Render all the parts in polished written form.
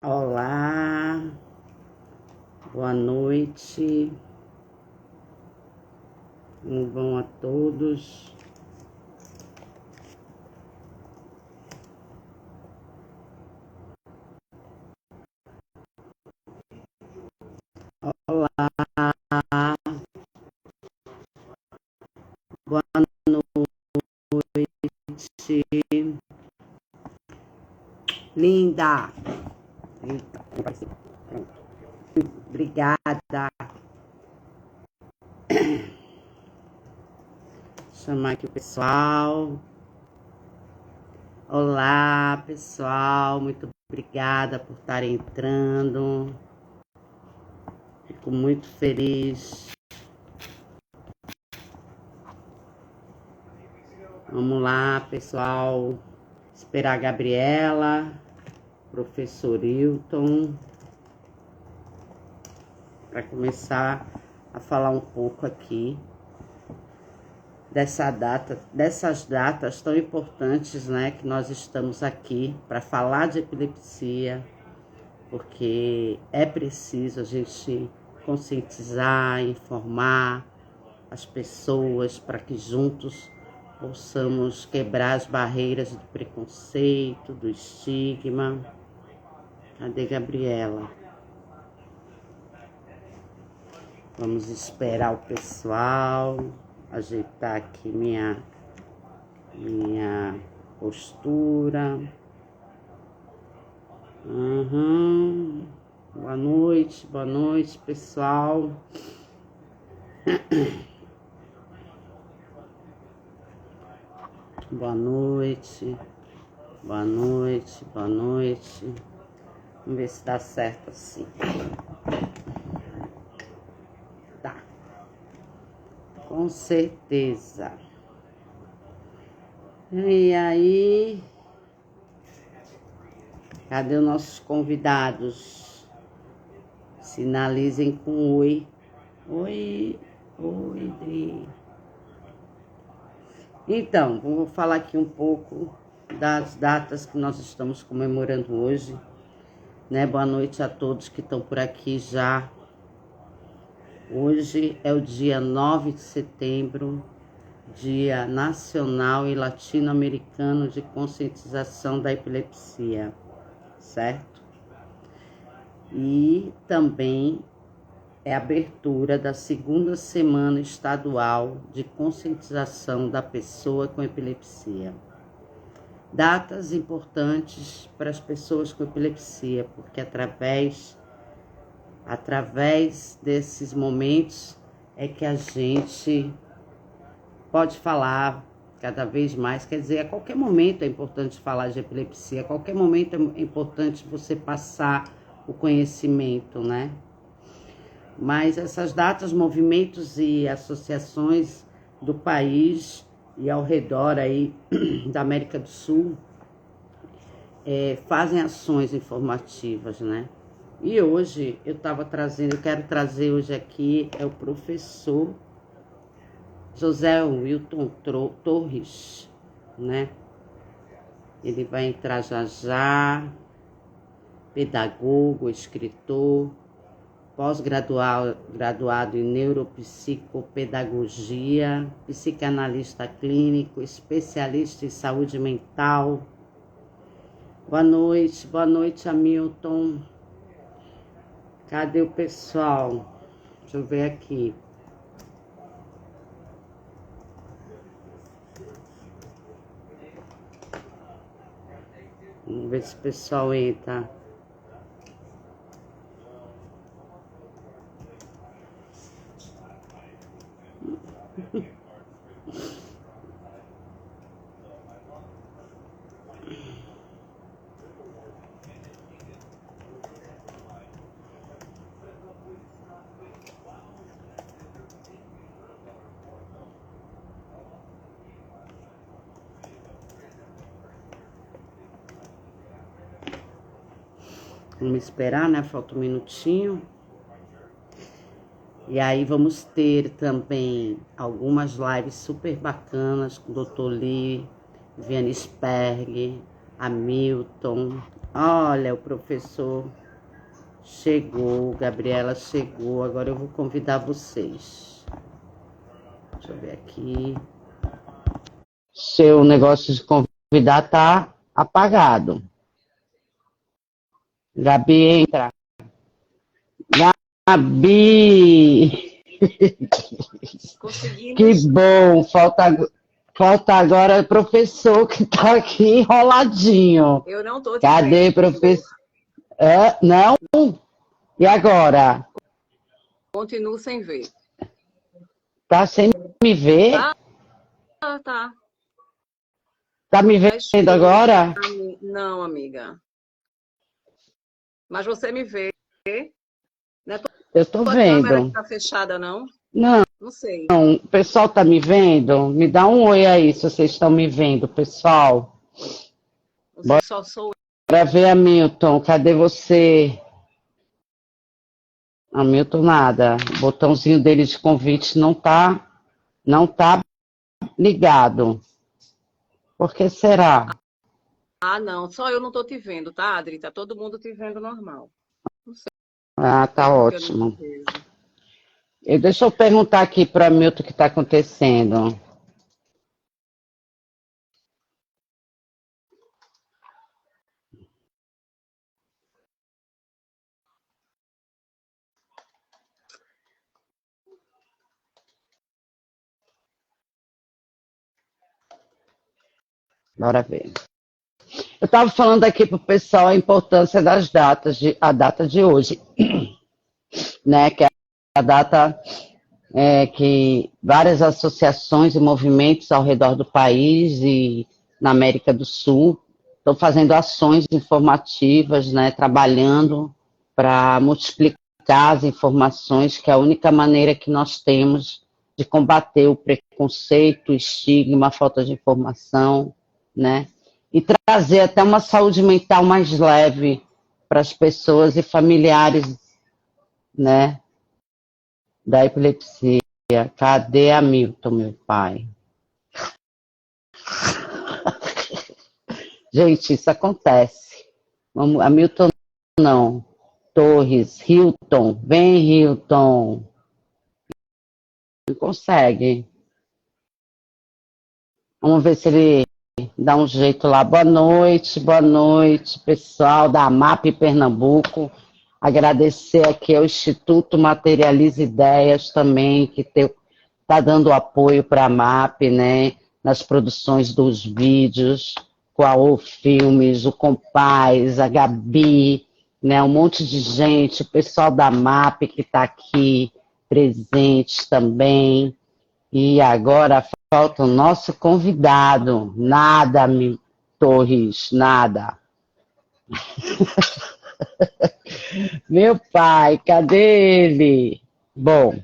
Olá, boa noite, como vão a todos? Olá, boa noite, linda. Eita, não apareceu. Pronto. Obrigada. Vou chamar aqui o pessoal. Olá, pessoal, muito obrigada por estarem entrando. Fico muito feliz. Vamos lá, pessoal. Esperar a Gabriela, professor Hilton, para começar a falar um pouco aqui dessas datas tão importantes, né, que nós estamos aqui para falar de epilepsia, porque é preciso a gente conscientizar, informar as pessoas para que juntos possamos quebrar as barreiras do preconceito, do estigma. Cadê Gabriela? Vamos esperar o pessoal, ajeitar aqui minha postura. Boa noite, pessoal. Boa noite. Vamos ver se dá certo assim. Tá. Com certeza. E aí? Cadê os nossos convidados? Sinalizem com oi. Oi, Dri. Então, vou falar aqui um pouco das datas que nós estamos comemorando hoje, né? Boa noite a todos que estão por aqui já. Hoje é o dia 9 de setembro, Dia Nacional e Latino-Americano de Conscientização da Epilepsia, certo? E também é a abertura da segunda semana estadual de conscientização da pessoa com epilepsia. Datas importantes para as pessoas com epilepsia, porque através desses momentos é que a gente pode falar cada vez mais, quer dizer, a qualquer momento é importante falar de epilepsia, a qualquer momento é importante você passar o conhecimento, né? Mas essas datas, movimentos e associações do país e ao redor aí da América do Sul fazem ações informativas, né? E hoje eu quero trazer hoje aqui o professor José Wilton Torres, né? Ele vai entrar já, pedagogo, escritor, pós-graduado em neuropsicopedagogia, psicanalista clínico, especialista em saúde mental. Boa noite, Hamilton. Cadê o pessoal? Deixa eu ver aqui. Vamos ver se o pessoal entra. Vamos esperar, né? Falta um minutinho. E aí vamos ter também algumas lives super bacanas com o Dr. Lee, Vianney Sperg, Hamilton, Olha, o professor chegou, Gabriela chegou. Agora eu vou convidar vocês. Deixa eu ver aqui. Seu negócio de convidar tá apagado. Gabi, entra. Gabi! Que Conseguimos. bom! Falta agora o professor que tá aqui enroladinho. Eu não estou te Cadê, vendo. professor? Não? E agora? Continuo sem ver. Tá sem me ver? Tá, tá. Tá me Tá vendo escuro. agora? Não, amiga. Mas você me vê. Não é Eu tô tua câmera que vendo. tá fechada, não? Não, Não sei. o pessoal tá me vendo? Me dá um oi aí se vocês estão me vendo, pessoal. Você só sou Bora ver, Hamilton. Cadê você? Hamilton, nada. O botãozinho dele de convite não tá ligado. Por que será? Ah, não. Só eu não tô te vendo, tá, Adri? Tá todo mundo te vendo normal. Não Ah, sei tá por que eu não te ótimo. vejo. Deixa eu perguntar aqui para Hamilton o que está acontecendo. Bora ver. Eu estava falando aqui para o pessoal a importância das datas, a data de hoje, né? Que é a data que várias associações e movimentos ao redor do país e na América do Sul estão fazendo ações informativas, né? Trabalhando para multiplicar as informações, que é a única maneira que nós temos de combater o preconceito, o estigma, a falta de informação, né? E trazer até uma saúde mental mais leve para as pessoas e familiares, né, da epilepsia. Cadê Hamilton, meu pai? Gente, isso acontece. Hamilton não. Torres, Hilton, vem Hilton. Não consegue. Vamos ver se ele dá um jeito lá. Boa noite, pessoal da AMAP Pernambuco. Agradecer aqui ao Instituto Materializa Ideias também, que está dando apoio para a AMAP, né? Nas produções dos vídeos, com a O Filmes, o Compaz, a Gabi, né? Um monte de gente, o pessoal da AMAP que está aqui presente também. E agora falta o nosso convidado. Nada, Torres, nada. Meu pai, cadê ele? Bom,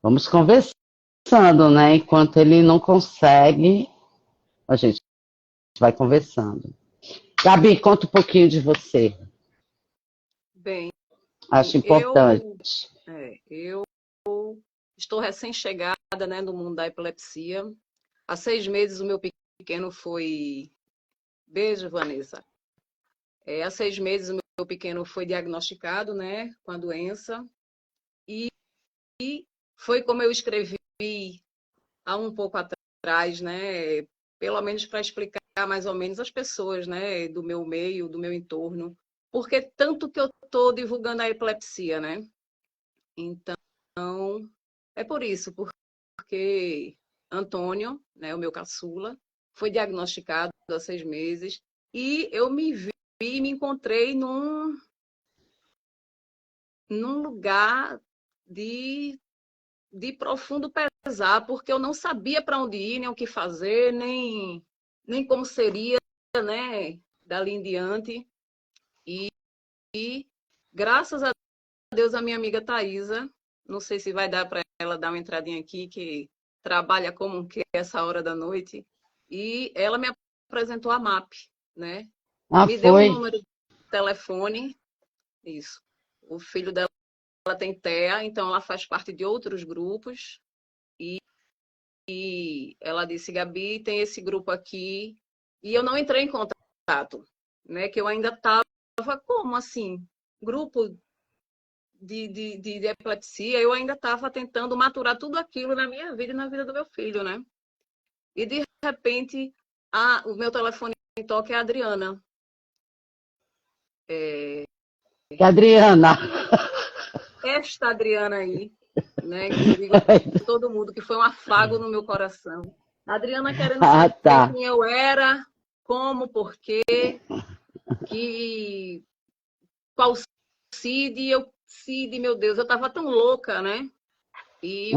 vamos conversando, né? Enquanto ele não consegue, a gente vai conversando. Gabi, conta um pouquinho de você. Bem, Acho importante. eu estou recém-chegada, né, no mundo da epilepsia. Há 6 meses o meu pequeno foi. Beijo, Vanessa. Há 6 meses o meu pequeno foi diagnosticado, né, com a doença. E foi como eu escrevi há um pouco atrás, né, pelo menos para explicar mais ou menos às pessoas, né, do meu meio, do meu entorno, porque tanto que eu estou divulgando a epilepsia, né? Então, é por isso, porque Antônio, né, o meu caçula, foi diagnosticado há 6 meses e eu me vi, me encontrei num lugar de profundo pesar, porque eu não sabia para onde ir, nem o que fazer, nem como seria, né, dali em diante. E graças a Deus, a minha amiga Thaisa, não sei se vai dar para ela dar uma entradinha aqui, que trabalha como que essa hora da noite, e ela me apresentou a MAP, né? Ah, Me deu um foi? número de telefone, isso. O filho dela tem TEA, então ela faz parte de outros grupos, e ela disse, Gabi, tem esse grupo aqui, e eu não entrei em contato. né? Que eu ainda estava, como assim? Grupo de epilepsia, eu ainda estava tentando maturar tudo aquilo na minha vida e na vida do meu filho, né? E de repente, o meu telefone toca é a Adriana. Adriana. Esta Adriana aí, né? Que eu digo a todo mundo que foi um afago no meu coração. A Adriana querendo saber Tá. quem eu era, como, por quê, qual Cid, meu Deus, eu estava tão louca, né? E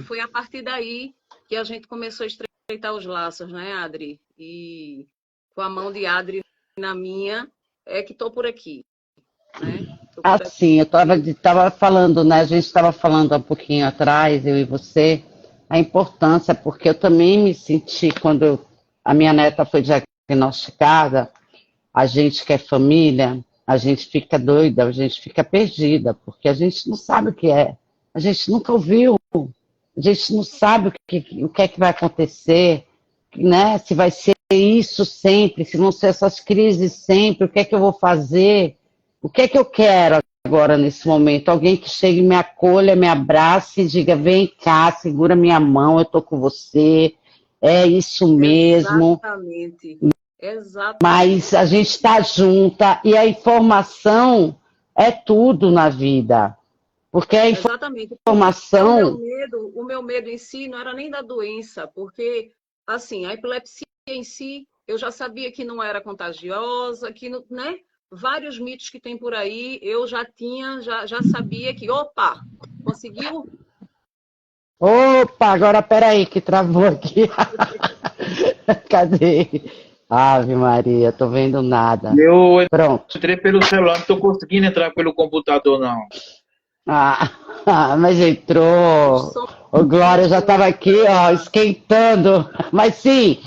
foi a partir daí que a gente começou a estreitar os laços, né, Adri? E com a mão de Adri na minha, é que estou por aqui, né? Assim, eu estava falando, né? A gente estava falando há um pouquinho atrás, eu e você, a importância, porque eu também me senti, quando a minha neta foi diagnosticada, a gente que é família, a gente fica doida, a gente fica perdida, porque a gente não sabe o que é, a gente nunca ouviu, a gente não sabe o que é que vai acontecer, né? Se vai ser isso sempre, se vão ser essas crises sempre, o que é que eu vou fazer, o que é que eu quero agora nesse momento? Alguém que chegue, me acolha, me abrace e diga, vem cá, segura minha mão, eu tô com você, é isso mesmo. Exatamente. Mas a gente está junta e a informação é tudo na vida. Porque a informação. O meu medo em si não era nem da doença, porque assim, a epilepsia em si, eu já sabia que não era contagiosa, que não, né? Vários mitos que tem por aí, eu já sabia que, opa, conseguiu? Opa, agora peraí, que travou aqui. Cadê? Ave Maria, tô vendo nada. Eu Pronto. entrei pelo celular, não tô conseguindo entrar pelo computador, não. Mas entrou. O Glória já estava aqui, ó, esquentando. Mas sim,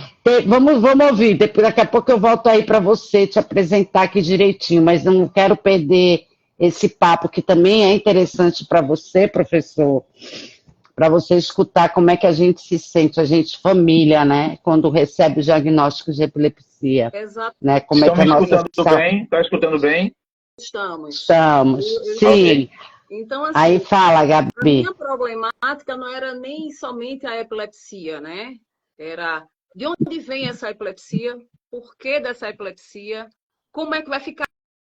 vamos ouvir. Daqui a pouco eu volto aí para você te apresentar aqui direitinho, mas não quero perder esse papo que também é interessante para você, professor, para você escutar como é que a gente se sente, a gente família, né, quando recebe o diagnóstico de epilepsia. Exato. Né, como é que a nossa escutando bem? Está escutando bem? Estamos. Sim. Okay. Então, assim, aí fala, Gabi. A minha problemática não era nem somente a epilepsia, né? Era de onde vem essa epilepsia, por que dessa epilepsia, como é que vai ficar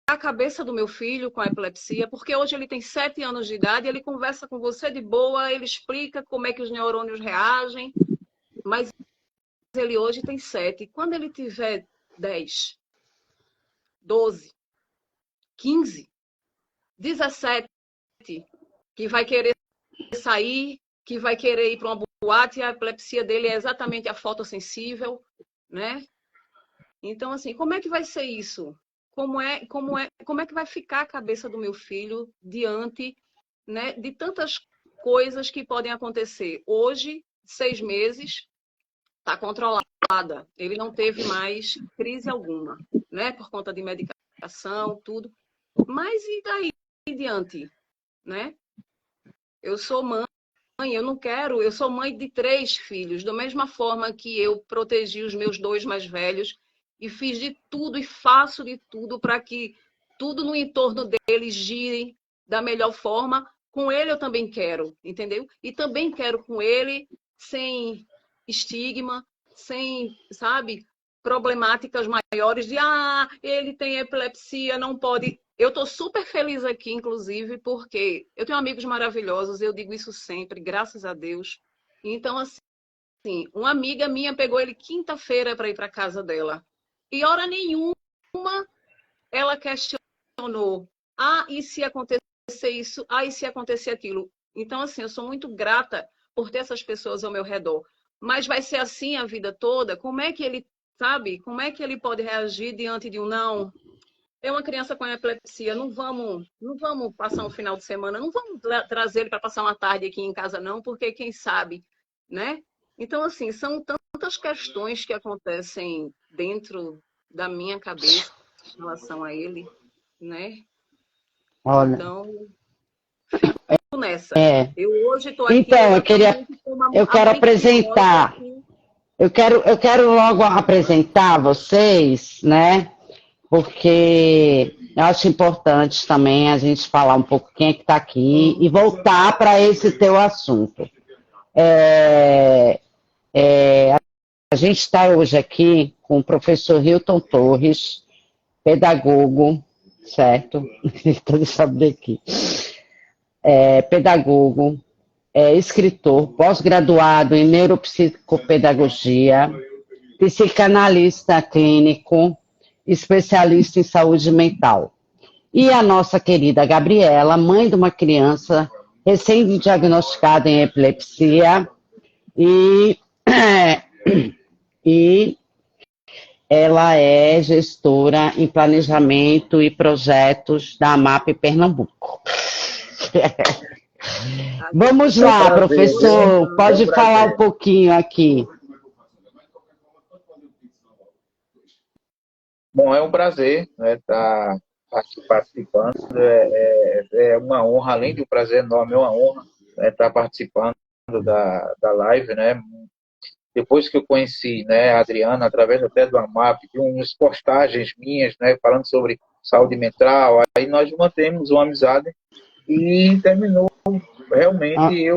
a cabeça do meu filho com a epilepsia, porque hoje ele tem 7 anos de idade, ele conversa com você de boa, ele explica como é que os neurônios reagem, mas ele hoje tem 7. Quando ele tiver 10, 12, 15, 17, que vai querer sair, que vai querer ir para uma boate, e a epilepsia dele é exatamente a fotossensível, né? Então, assim, como é que vai ser isso? Como é que vai ficar a cabeça do meu filho diante, né, de tantas coisas que podem acontecer? Hoje, 6 meses, está controlada. Ele não teve mais crise alguma, né? Por conta de medicação, tudo. Mas e daí em diante, né? Eu sou mãe, eu sou mãe de 3 filhos, da mesma forma que eu protegi os meus 2 mais velhos e fiz de tudo e faço de tudo para que tudo no entorno deles gire da melhor forma. Com ele eu também quero, entendeu? E também quero com ele sem estigma, sem, sabe, problemáticas maiores de ele tem epilepsia, não pode. Eu estou super feliz aqui, inclusive, porque eu tenho amigos maravilhosos, eu digo isso sempre, graças a Deus. Então, assim, uma amiga minha pegou ele quinta-feira para ir para casa dela. E hora nenhuma ela questionou. E se acontecer isso? E se acontecer aquilo? Então, assim, eu sou muito grata por ter essas pessoas ao meu redor. Mas vai ser assim a vida toda? Como é que ele, sabe? Como é que ele pode reagir diante de um não? É uma criança com epilepsia, não vamos passar um final de semana, não vamos trazer ele para passar uma tarde aqui em casa, não, porque quem sabe, né? Então, assim, são tantas questões que acontecem dentro da minha cabeça em relação a ele, né? Olha, então, fico nessa. Eu hoje estou aqui. Então, eu quero apresentar. Eu quero logo apresentar vocês, né? porque eu acho importante também a gente falar um pouco quem é que está aqui e voltar para esse teu assunto. É, a gente está hoje aqui com o professor Hilton Torres, pedagogo, certo? Todos sabem daqui. Pedagogo, escritor, pós-graduado em neuropsicopedagogia, psicanalista clínico, especialista em saúde mental. E a nossa querida Gabriela, mãe de uma criança recém-diagnosticada em epilepsia e, e ela é gestora em planejamento e projetos da AMAP Pernambuco. Vamos lá, professor, pode falar um pouquinho aqui. Bom, é um prazer, né, estar aqui participando. É uma honra, além de um prazer enorme, é uma honra, né, estar participando da live, né? Depois que eu conheci, né, a Adriana, através até do AMAP, de umas postagens minhas, né, falando sobre saúde mental, aí nós mantemos uma amizade e terminou realmente eu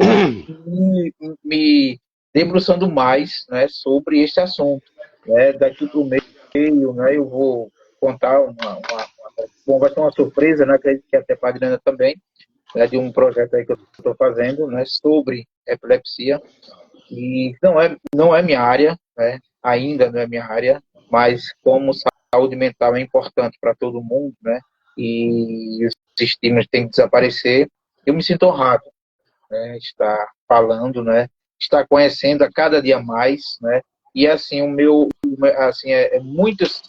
me debruçando mais, né, sobre este assunto. Né? Daqui para o meio, né, eu vou contar bom, vai ser uma surpresa, né, acredito que até para a Adriana também, né, de um projeto aí que eu estou fazendo, né, sobre epilepsia. E não é minha área, né? Ainda não é minha área, mas como saúde mental é importante para todo mundo, né? E os estigmas têm que desaparecer, eu me sinto honrado, né? Estar falando, né? Estar conhecendo a cada dia mais, né? E assim, assim, muitos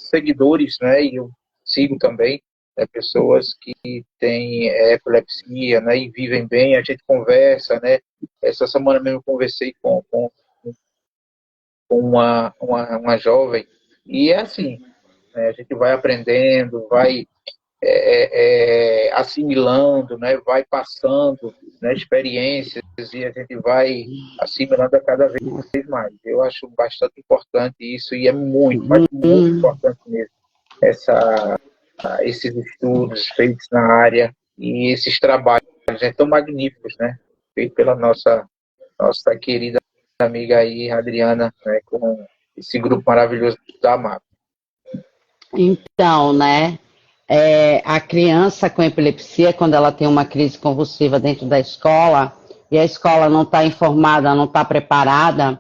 seguidores, né? E eu sigo também, né, pessoas que têm epilepsia, né? E vivem bem, a gente conversa, né? Essa semana mesmo eu conversei com uma jovem, e é assim, né, a gente vai aprendendo, vai assimilando, né, vai passando, né, experiências, e a gente vai assimilando a cada vez mais. Eu acho bastante importante isso, e é muito, mas muito importante mesmo, esses estudos feitos na área, e esses trabalhos, né, tão magníficos, né, feitos pela nossa querida amiga aí, Adriana, né, com esse grupo maravilhoso da AMAP. Então, né, a criança com epilepsia, quando ela tem uma crise convulsiva dentro da escola, e a escola não está informada, não está preparada,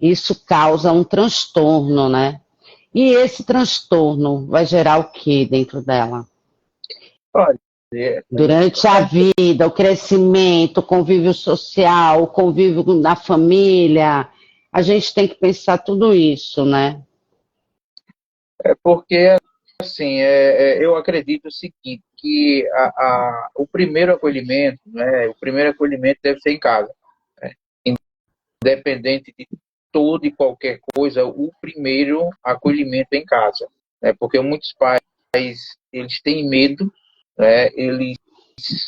isso causa um transtorno, né? E esse transtorno vai gerar o que dentro dela? Olha, Durante a vida, o crescimento, o convívio social, o convívio na família, a gente tem que pensar tudo isso, né? é porque, assim, eu acredito o seguinte, que o primeiro acolhimento, né, o primeiro acolhimento deve ser em casa, né? Independente de toda e qualquer coisa, o primeiro acolhimento é em casa, né? Porque muitos pais, eles têm medo, né? Eles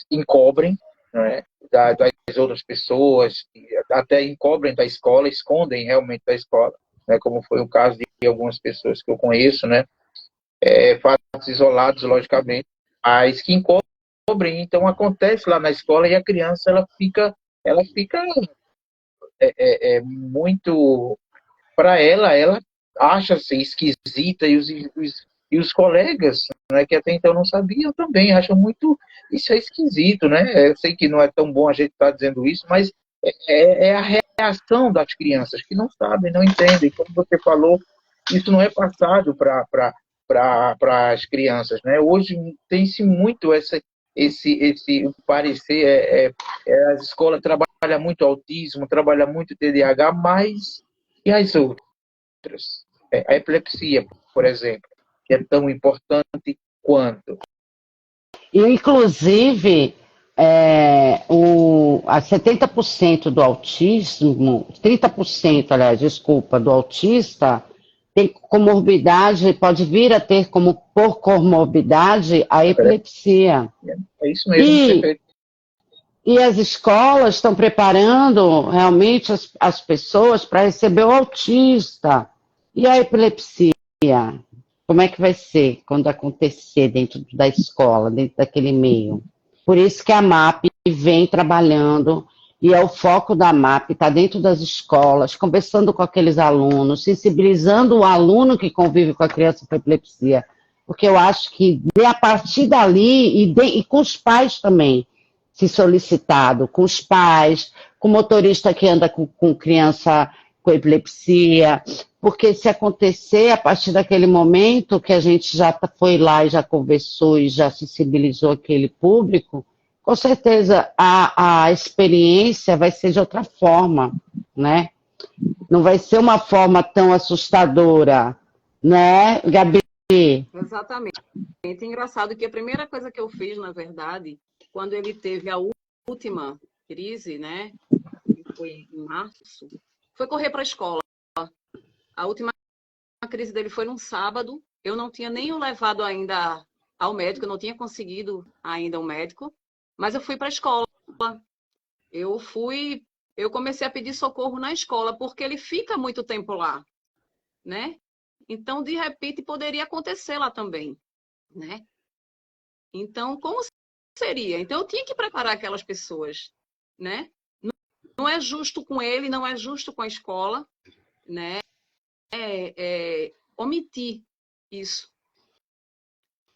encobrem, né, das outras pessoas, até encobrem da escola, escondem realmente da escola, né, como foi o caso de algumas pessoas que eu conheço, né, fatos isolados, logicamente, mas que encobrem, então acontece lá na escola e a criança ela fica muito, para ela acha-se esquisita e os colegas, né, que até então não sabiam também, acham muito, isso é esquisito, né? Eu sei que não é tão bom a gente estar dizendo isso, mas é a reação das crianças que não sabem, não entendem. Como você falou, isso não é passado para as crianças, né? Hoje tem-se muito esse parecer, as escolas trabalham muito autismo, trabalham muito TDAH, mas e as outras? A epilepsia, por exemplo, que é tão importante quanto. E, inclusive, a 70% do autismo, 30%, aliás, desculpa, do autista tem comorbidade, pode vir a ter como por comorbidade a epilepsia. É isso mesmo, perfeito. E as escolas estão preparando realmente as pessoas para receber o autista e a epilepsia. Como é que vai ser quando acontecer dentro da escola, dentro daquele meio? Por isso que a MAP vem trabalhando, e é o foco da MAP, está dentro das escolas, conversando com aqueles alunos, sensibilizando o aluno que convive com a criança com epilepsia, porque eu acho que a partir dali, e com os pais também, se solicitado, com os pais, com o motorista que anda com criança com epilepsia, porque se acontecer a partir daquele momento que a gente já foi lá e já conversou e já sensibilizou aquele público, com certeza a experiência vai ser de outra forma, né? Não vai ser uma forma tão assustadora, né, Gabi? Exatamente. Engraçado que a primeira coisa que eu fiz, na verdade, quando ele teve a última crise, né, que foi em março, foi correr para a escola. A última crise dele foi num sábado. Eu não tinha nem o levado ainda ao médico, eu não tinha conseguido ainda um médico, mas eu fui para a escola. Eu comecei a pedir socorro na escola, porque ele fica muito tempo lá, né? Então, de repente, poderia acontecer lá também, né? Então, como seria? Então, eu tinha que preparar aquelas pessoas, né? Não é justo com ele, não é justo com a escola, né? Omitir isso,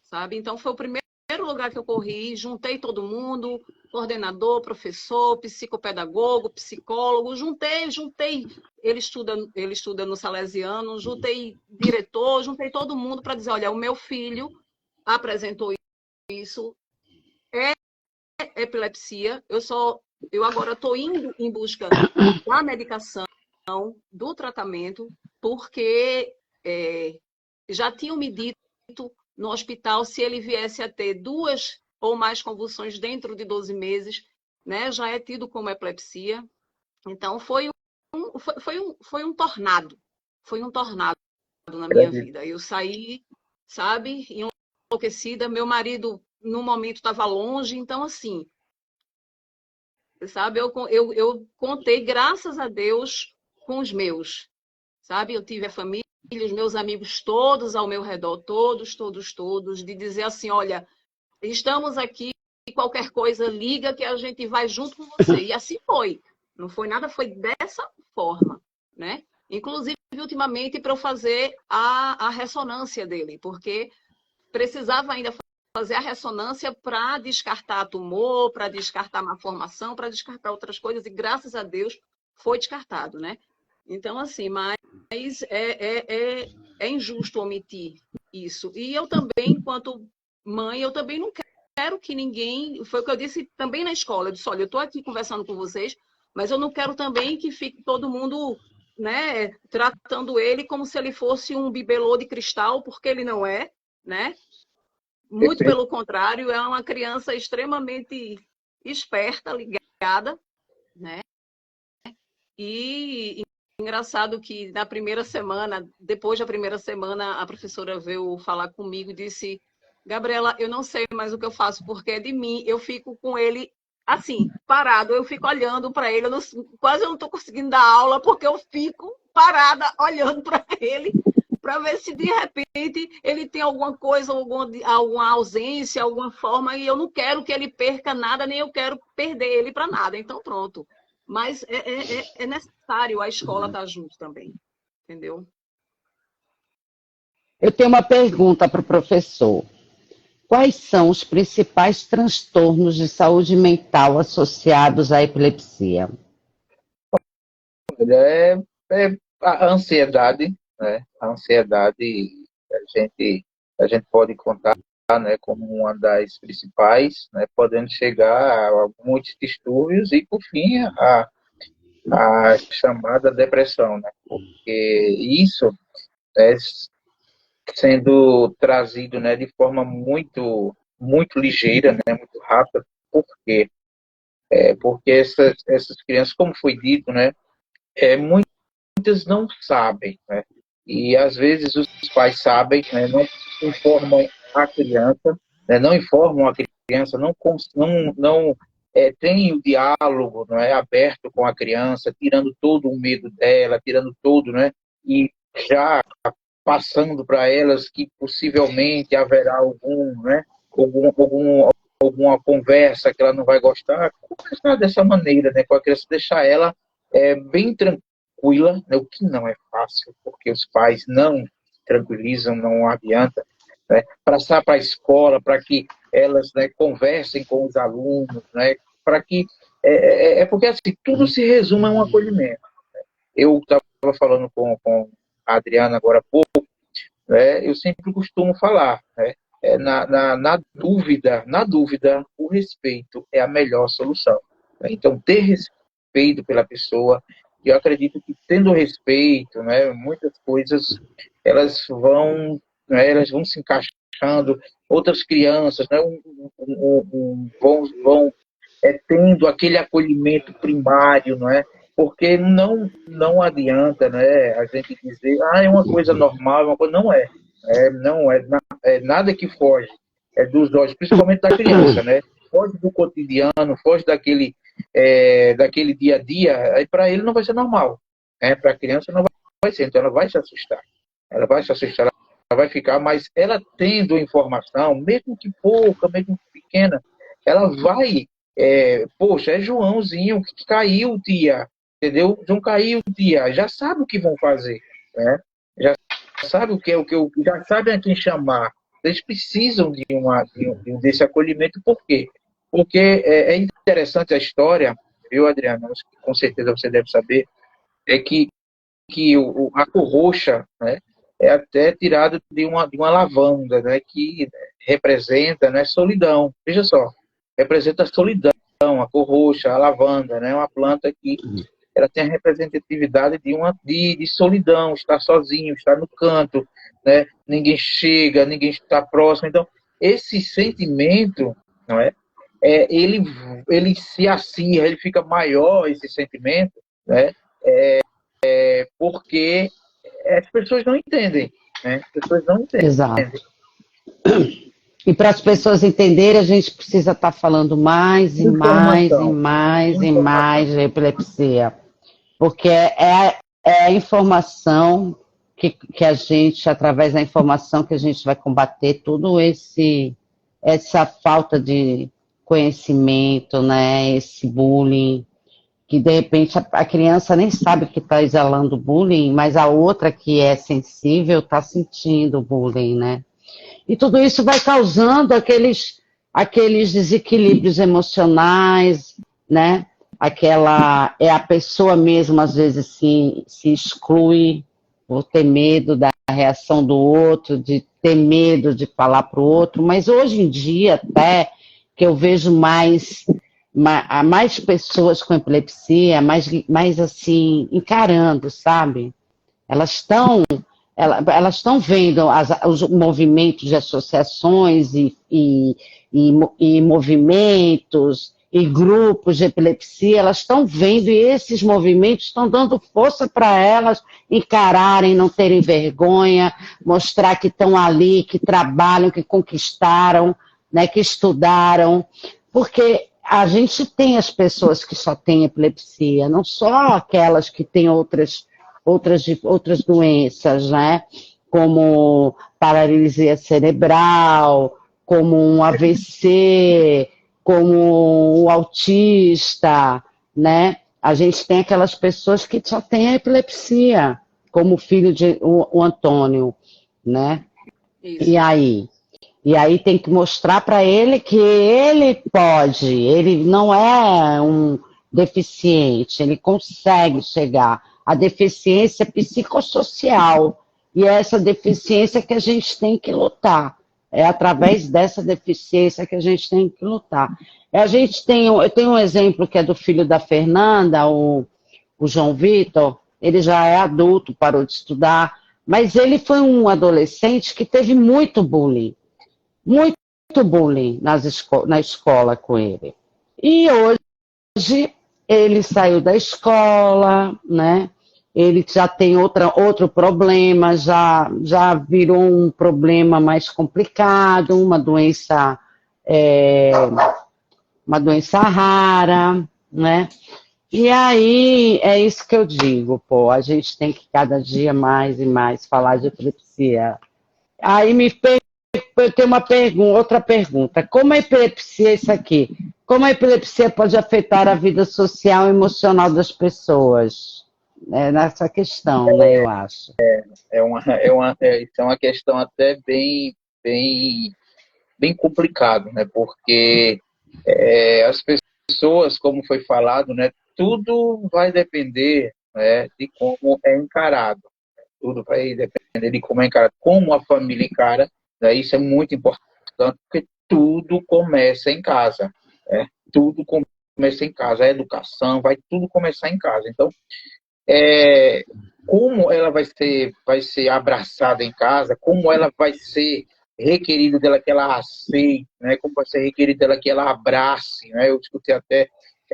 sabe? Então, foi o primeiro lugar que eu corri, juntei todo mundo, coordenador, professor, psicopedagogo, psicólogo, juntei, ele estuda no Salesiano, juntei diretor, juntei todo mundo para dizer, olha, o meu filho apresentou isso, é epilepsia, eu agora estou indo em busca da medicação, do tratamento, porque já tinham me dito no hospital, se ele viesse a ter 2 ou mais convulsões dentro de 12 meses, né, já é tido como epilepsia. Então, foi um tornado. Foi um tornado na minha vida. Eu saí, sabe, enlouquecida. Meu marido, no momento, estava longe. Então, assim, sabe, eu contei, graças a Deus, com os meus. Sabe, eu tive a família, os meus amigos todos ao meu redor, todos, de dizer assim, olha, estamos aqui, qualquer coisa, liga que a gente vai junto com você. E assim foi. Não foi nada, foi dessa forma, né? Inclusive, ultimamente, para eu fazer a ressonância dele, porque precisava ainda fazer a ressonância para descartar tumor, para descartar malformação, para descartar outras coisas, e graças a Deus foi descartado, né? Então, assim, mas é injusto omitir isso. E eu também, enquanto mãe, eu também não quero que ninguém... Foi o que eu disse também na escola. Eu disse, olha, eu estou aqui conversando com vocês, mas eu não quero também que fique todo mundo, né, tratando ele como se ele fosse um bibelô de cristal, porque ele não é, né? Muito pelo contrário, é uma criança extremamente esperta, ligada, né? E engraçado que na primeira semana, depois da primeira semana, a professora veio falar comigo e disse, Gabriela, eu não sei mais o que eu faço, porque é de mim, eu fico com ele assim, parado, eu fico olhando para ele, quase eu não estou conseguindo dar aula, porque eu fico parada olhando para ele, para ver se de repente ele tem alguma coisa, alguma ausência, alguma forma, e eu não quero que ele perca nada, nem eu quero perder ele para nada. Então, pronto. Mas é necessário a escola estar junto também, entendeu? Eu tenho uma pergunta para o professor. Quais são os principais transtornos de saúde mental associados à epilepsia? É a ansiedade, né? A ansiedade a gente pode contar, né, como uma das principais, né, podendo chegar a muitos distúrbios e, por fim, a chamada depressão, né? Porque isso é sendo trazido, né, de forma muito ligeira, né, muito rápida. Por quê? Porque essas crianças, como foi dito, né, muitas não sabem, né? E às vezes os pais sabem, né, não informam a criança, né, não informam a criança, não tem o diálogo, não é, aberto com a criança, tirando todo o medo dela, tirando todo, né? E já passando para elas que possivelmente haverá né, alguma conversa que ela não vai gostar, conversar dessa maneira, né, com a criança, deixar ela bem tranquila, né, o que não é fácil, porque os pais não tranquilizam, não adianta, né, passar para a escola, para que elas, né, conversem com os alunos, né, para que porque assim, tudo se resume a um acolhimento. Eu estava falando com a Adriana agora há pouco, né, eu sempre costumo falar, né, na dúvida, o respeito é a melhor solução. Né? Então, ter respeito pela pessoa, e eu acredito que tendo respeito, né, muitas coisas elas vão se encaixando, outras crianças, né, vão tendo aquele acolhimento primário, não é? Porque não adianta, né, a gente dizer, é uma coisa normal, é uma coisa não é. Não é nada que foge dos olhos, principalmente da criança, né? Foge do cotidiano, foge daquele dia a dia, aí para ele não vai ser normal, né? Para a criança não vai ser, então ela vai se assustar, ela vai ficar, mas ela tendo informação, mesmo que pouca, mesmo que pequena, ela vai, poxa, é Joãozinho que caiu, tia, entendeu? João caiu, tia, já sabe o que vão fazer, né? Já sabe o que é já sabem a quem chamar. Eles precisam desse acolhimento. Por quê? Porque é interessante a história, viu, Adriana? Com certeza você deve saber, é que a cor roxa, né, é até tirada de uma lavanda, né, que representa, né, solidão. Veja só, representa a solidão, a cor roxa, a lavanda, né, uma planta que ela tem a representatividade de solidão, estar sozinho, estar no canto, né? Ninguém chega, ninguém está próximo. Então, esse sentimento, não é? Ele se acirra, ele fica maior, esse sentimento, né? Porque as pessoas não entendem, né? As pessoas não entendem. Exato. E para as pessoas entenderem, a gente precisa estar falando mais e mais e mais e mais de epilepsia. Porque é a informação que a gente, através da informação que a gente vai combater tudo essa falta de conhecimento, né? Esse bullying, que de repente a criança nem sabe que está exalando bullying, mas a outra que é sensível está sentindo bullying, né? E tudo isso vai causando aqueles desequilíbrios emocionais, né? A pessoa mesmo, às vezes, se exclui por ter medo da reação do outro, de ter medo de falar para o outro. Mas hoje em dia, até, que eu vejo mais pessoas com epilepsia, mais assim, encarando, sabe? Elas estão vendo os movimentos de associações e movimentos e grupos de epilepsia, elas estão vendo e esses movimentos estão dando força para elas encararem, não terem vergonha, mostrar que estão ali, que trabalham, que conquistaram, né, que estudaram, porque a gente tem as pessoas que só têm epilepsia, não só aquelas que têm outras doenças, né? Como paralisia cerebral, como um AVC, como o autista, né? A gente tem aquelas pessoas que só têm a epilepsia, como o filho de o Antônio, né? Isso. E aí tem que mostrar para ele que ele pode, ele não é um deficiente, ele consegue chegar. A deficiência psicossocial, e é essa deficiência que a gente tem que lutar. É através dessa deficiência que a gente tem que lutar. Eu tenho um exemplo que é do filho da Fernanda, o João Vitor, ele já é adulto, parou de estudar, mas ele foi um adolescente que teve muito bullying na escola com ele. E hoje ele saiu da escola, né? Ele já tem outro problema, já virou um problema mais complicado, uma doença rara, né? E aí é isso que eu digo, a gente tem que cada dia mais e mais falar de epilepsia. epilepsia. Aí eu tenho outra pergunta. Como a epilepsia, isso aqui, como a epilepsia pode afetar a vida social e emocional das pessoas? É nessa questão, né, eu acho. Isso é uma questão até bem complicado, né? Porque as pessoas, como foi falado, né? Tudo vai depender, né, de como é encarado. Tudo vai depender de como é encarado, como a família encara. Né? Isso é muito importante, porque tudo começa em casa. Né? Tudo começa em casa. A educação vai tudo começar em casa. Então, como ela vai ser abraçada em casa, como ela vai ser requerido dela que ela aceite, né? Como vai ser requerido dela que ela abrace, né? Eu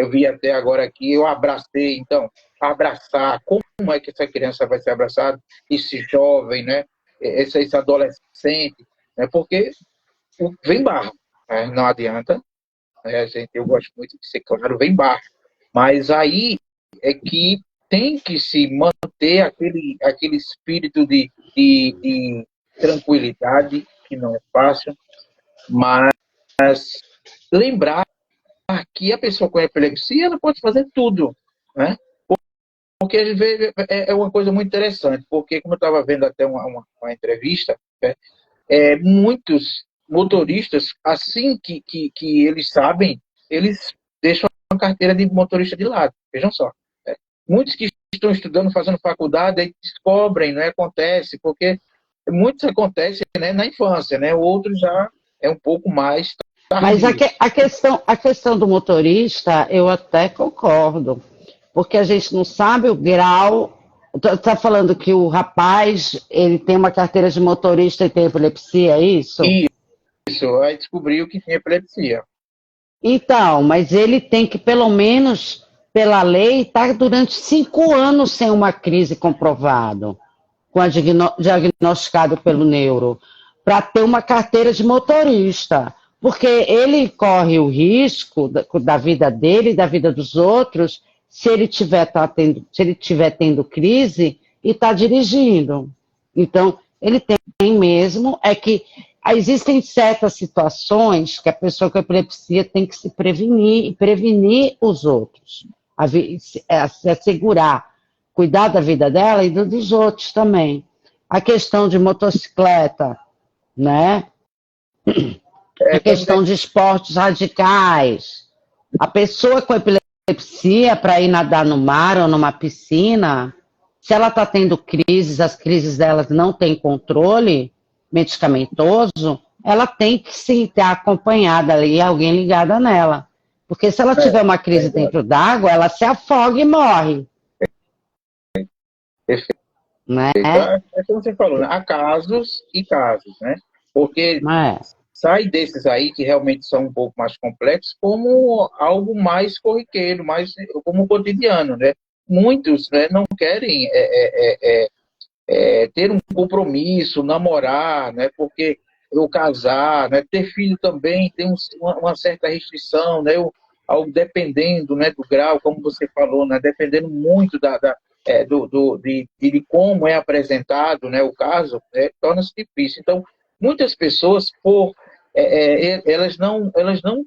vi até agora aqui, eu abracei, então, abraçar, como é que essa criança vai ser abraçada, esse jovem, né? Esse adolescente, né? Porque vem barro, né? Não adianta, né? Eu gosto muito de ser claro, vem barro, mas aí é que tem que se manter aquele espírito de tranquilidade, que não é fácil, mas lembrar que a pessoa com epilepsia ela pode fazer tudo, né? Porque às vezes é uma coisa muito interessante, porque como eu estava vendo até uma entrevista, né, muitos motoristas, assim que eles sabem, eles deixam a carteira de motorista de lado, vejam só. Muitos que estão estudando, fazendo faculdade, aí descobrem, né? Acontece, porque muitos acontecem, né, na infância, né? Outros já é um pouco mais Mas tardio. a questão do motorista, eu até concordo, porque a gente não sabe o grau. Está falando que o rapaz ele tem uma carteira de motorista e tem epilepsia, é isso? Isso, aí descobriu que tinha epilepsia. Então, mas ele tem que, pelo menos, pela lei, estar durante 5 anos sem uma crise comprovado, diagnosticado pelo neuro, para ter uma carteira de motorista. Porque ele corre o risco da vida dele e da vida dos outros se ele tiver tendo crise e está dirigindo. Então, ele tem mesmo, é que existem certas situações que a pessoa com epilepsia tem que se prevenir e prevenir os outros, se assegurar, cuidar da vida dela e dos outros também. A questão de motocicleta, né? A questão de esportes radicais. A pessoa com epilepsia, para ir nadar no mar ou numa piscina, se ela está tendo crises, as crises delas não têm controle medicamentoso, ela tem que se ter acompanhada ali, alguém ligada nela. Porque se ela tiver uma crise dentro d'água, ela se afoga e morre. Perfeito. Né? Como você falou, né? Há casos e casos, né? Porque sai desses aí que realmente são um pouco mais complexos como algo mais corriqueiro, mais como cotidiano, né? Muitos, né, não querem ter um compromisso, namorar, né? Porque eu casar, né? Ter filho também tem uma certa restrição, né? Dependendo, né, do grau, como você falou, né? Dependendo muito de como é apresentado, né, o caso, torna-se difícil. Então, muitas pessoas, elas não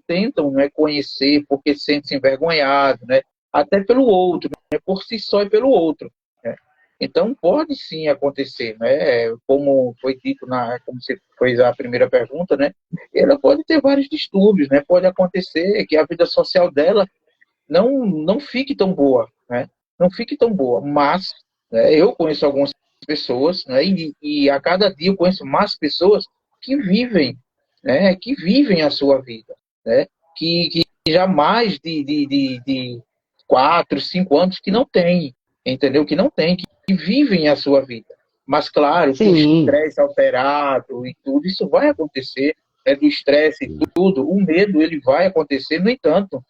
tentam, né, conhecer porque sentem-se envergonhadas, né, até pelo outro, né, por si só e pelo outro. Né. Então, pode sim acontecer, né, como foi dito, como você fez a primeira pergunta, né, ela pode ter vários distúrbios, né, pode acontecer que a vida social dela não fique tão boa, né, não fique tão boa, mas né, eu conheço algumas pessoas, né, e a cada dia eu conheço mais pessoas que vivem, né, que vivem a sua vida, né, que já mais de 4, 5 anos que não tem, entendeu? Que não tem, que vivem a sua vida. Mas, claro, que o estresse alterado e tudo, isso vai acontecer, né, do estresse e tudo, o medo, ele vai acontecer, no entanto,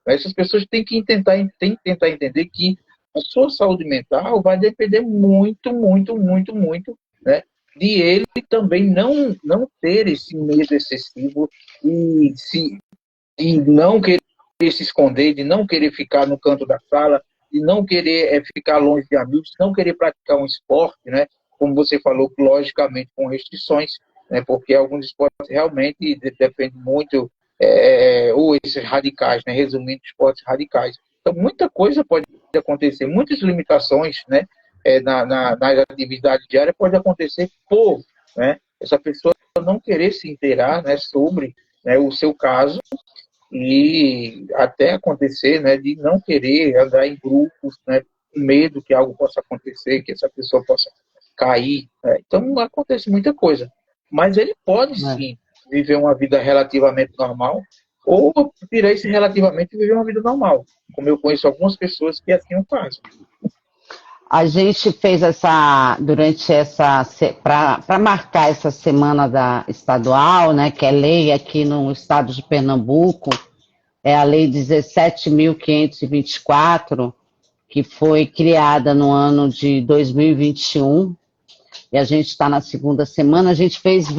essas pessoas têm que tentar entender que a sua saúde mental vai depender muito, muito, muito, muito, né, de ele também não ter esse medo excessivo de não querer se esconder, de não querer ficar no canto da sala, de não querer ficar longe de amigos, de não querer praticar um esporte, né, como você falou, logicamente com restrições, né, porque alguns esportes realmente dependem muito, ou esses radicais, né, resumindo, esportes radicais. Então, muita coisa pode acontecer, muitas limitações, né, na atividade diária pode acontecer por, né, essa pessoa não querer se inteirar, né, sobre, né, o seu caso, e até acontecer, né, de não querer andar em grupos, né, com medo que algo possa acontecer, que essa pessoa possa cair, né? Então acontece muita coisa, mas ele pode né? sim viver uma vida relativamente normal, ou tirar esse relativamente e viver uma vida normal, como eu conheço algumas pessoas que assim o fazem. A gente fez durante essa, para marcar essa semana da estadual, né, que é lei aqui no estado de Pernambuco, é a lei 17.524, que foi criada no ano de 2021, e a gente está na segunda semana. A gente fez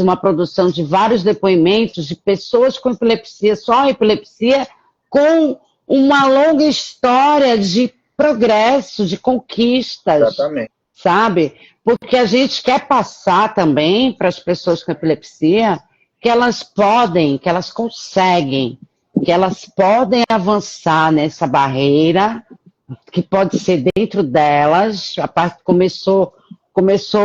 uma produção de vários depoimentos de pessoas com epilepsia, só epilepsia, com uma longa história de progresso, de conquistas, Exatamente. sabe? Porque a gente quer passar também para as pessoas com epilepsia que elas podem, que elas conseguem, que elas podem avançar nessa barreira, que pode ser dentro delas. A parte começou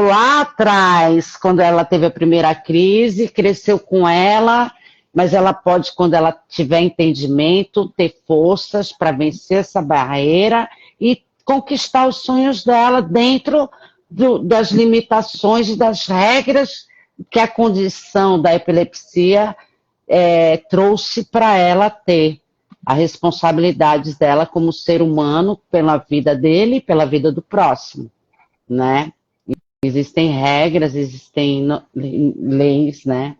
lá atrás, quando ela teve a primeira crise, cresceu com ela, mas ela pode, quando ela tiver entendimento, ter forças para vencer essa barreira e conquistar os sonhos dela dentro das limitações e das regras que a condição da epilepsia trouxe para ela ter a responsabilidade dela como ser humano pela vida dele e pela vida do próximo, né? Existem regras, existem leis, né?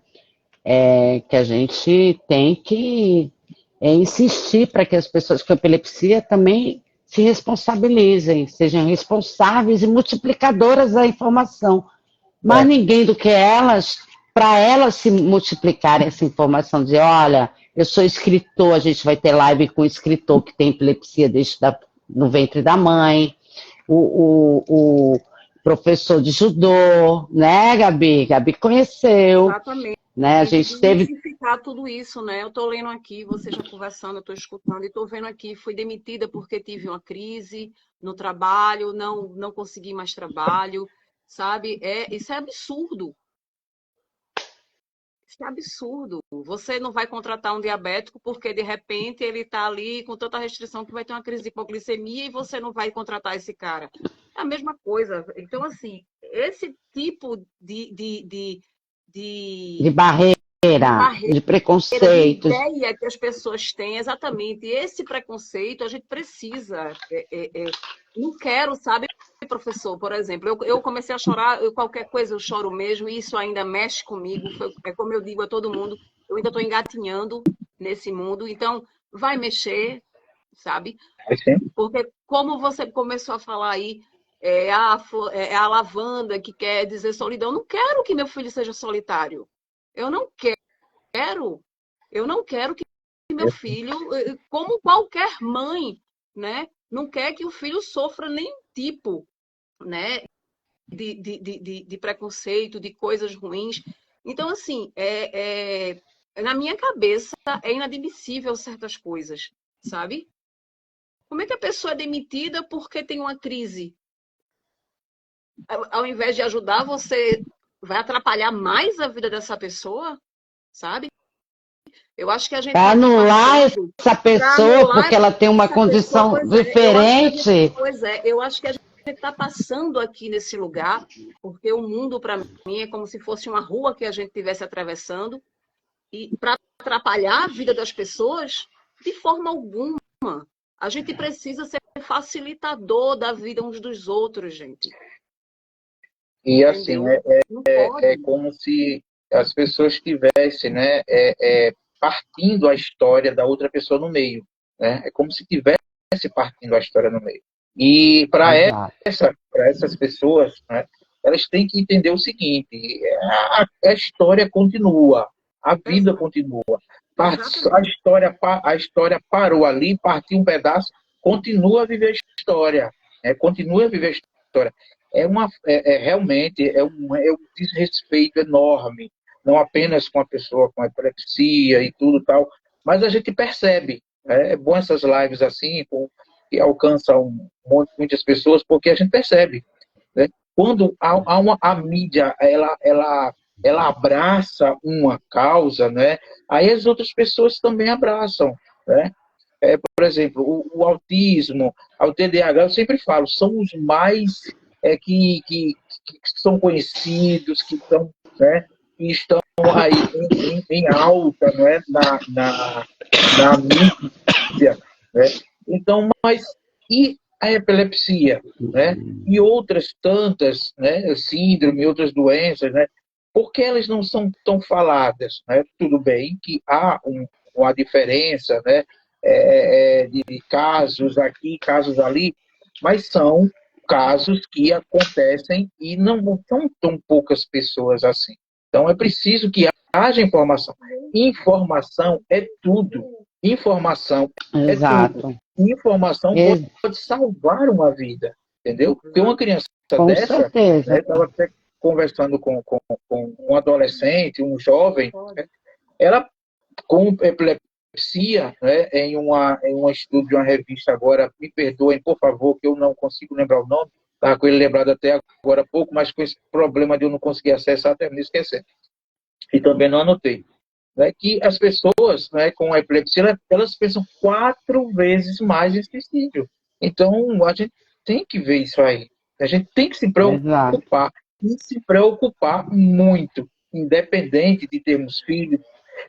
Que a gente tem que insistir para que as pessoas com epilepsia também se responsabilizem, sejam responsáveis e multiplicadoras da informação. Mais ninguém do que elas, para elas se multiplicarem essa informação, dizer, olha, eu sou escritor, a gente vai ter live com o escritor que tem epilepsia desde no ventre da mãe, o professor de judô, né, Gabi? Gabi conheceu. Exatamente. Né? A gente teve. Justificar tudo isso, né? Eu estou lendo aqui, você já conversando, eu estou escutando, e estou vendo aqui, fui demitida porque tive uma crise no trabalho, não consegui mais trabalho, sabe? Isso é absurdo. Isso é absurdo. Você não vai contratar um diabético porque, de repente, ele está ali com tanta restrição que vai ter uma crise de hipoglicemia e você não vai contratar esse cara. É a mesma coisa. Então, assim, esse tipo de barreira, de preconceito. De ideia que as pessoas têm, exatamente. Esse preconceito a gente precisa. Não quero, sabe, professor, por exemplo, eu comecei a chorar, qualquer coisa eu choro mesmo, e isso ainda mexe comigo. É como eu digo a todo mundo, eu ainda estou engatinhando nesse mundo, então vai mexer, sabe? Porque como você começou a falar aí, é a lavanda que quer dizer solidão. Eu não quero que meu filho seja solitário. Eu não quero que meu filho, como qualquer mãe, né, não quer que o filho sofra nenhum tipo, né, de preconceito, de coisas ruins. Então, assim, na minha cabeça é inadmissível certas coisas, sabe? Como é que a pessoa é demitida porque tem uma crise? Ao invés de ajudar, você vai atrapalhar mais a vida dessa pessoa, sabe? Eu acho que a gente. Para anular essa pessoa porque ela tem uma condição diferente. Eu acho que a gente está passando aqui nesse lugar, porque o mundo, para mim, é como se fosse uma rua que a gente estivesse atravessando, e para atrapalhar a vida das pessoas, de forma alguma. A gente precisa ser facilitador da vida uns dos outros, gente. E assim, é como se as pessoas tivessem, né, partindo a história da outra pessoa no meio, né? É como se tivesse partindo a história no meio. E para essas pessoas, né, elas têm que entender o seguinte: a história continua, a vida continua. A história parou ali, partiu um pedaço, continua a viver a história, né? Continua a viver a história. realmente é um desrespeito enorme, não apenas com a pessoa com epilepsia e tudo tal, mas a gente percebe. É bom essas lives assim, que alcançam muitas pessoas, porque a gente percebe, né? Quando a mídia ela abraça uma causa, né? Aí as outras pessoas também abraçam, né? Por exemplo, o autismo, o TDAH, eu sempre falo, são os mais que são conhecidos, né, que estão aí em alta, não é? Na mídia, né? Então, mas e a epilepsia, né? E outras tantas, né? Síndrome, outras doenças, né? Por que elas não são tão faladas, né? Tudo bem que há uma diferença, né? De casos aqui, casos ali, mas são casos que acontecem e não são tão poucas pessoas assim. Então, é preciso que haja informação. Informação é tudo. Informação é tudo. Exato. Informação pode salvar uma vida, entendeu? Porque uma criança Com dessa, certeza. né, estava até conversando com um adolescente, um jovem, né, ela com epilepsia, né, em um estudo de uma revista agora, me perdoem, por favor, que eu não consigo lembrar o nome, estava com ele lembrado até agora há pouco, mas com esse problema de eu não conseguir acessar, até me esquecer. E também não anotei. Né, que as pessoas, né, com epilepsia, elas pensam 4 vezes mais em suicídio. Então, a gente tem que ver isso aí. A gente tem que se Exato. preocupar, e se preocupar muito, independente de termos filhos,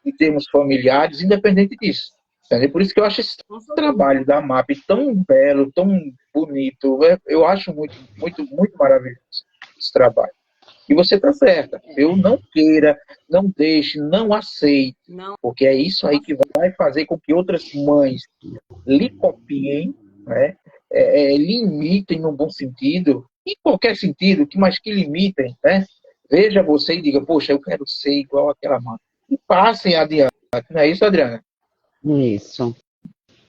de termos familiares, independente disso. Entendeu? Por isso que eu acho esse trabalho da MAP tão belo, tão bonito. Eu acho muito, muito, muito maravilhoso esse trabalho. E você está certa. Eu não queira, não deixe, não aceite. Não, Porque é isso aí que vai fazer com que outras mães lhe copiem, né? Lhe imitem no bom sentido, em qualquer sentido, mas que limitem, né? Veja você e diga, poxa, eu quero ser igual àquela mãe. E passem adiante. Não é isso, Adriana? Isso.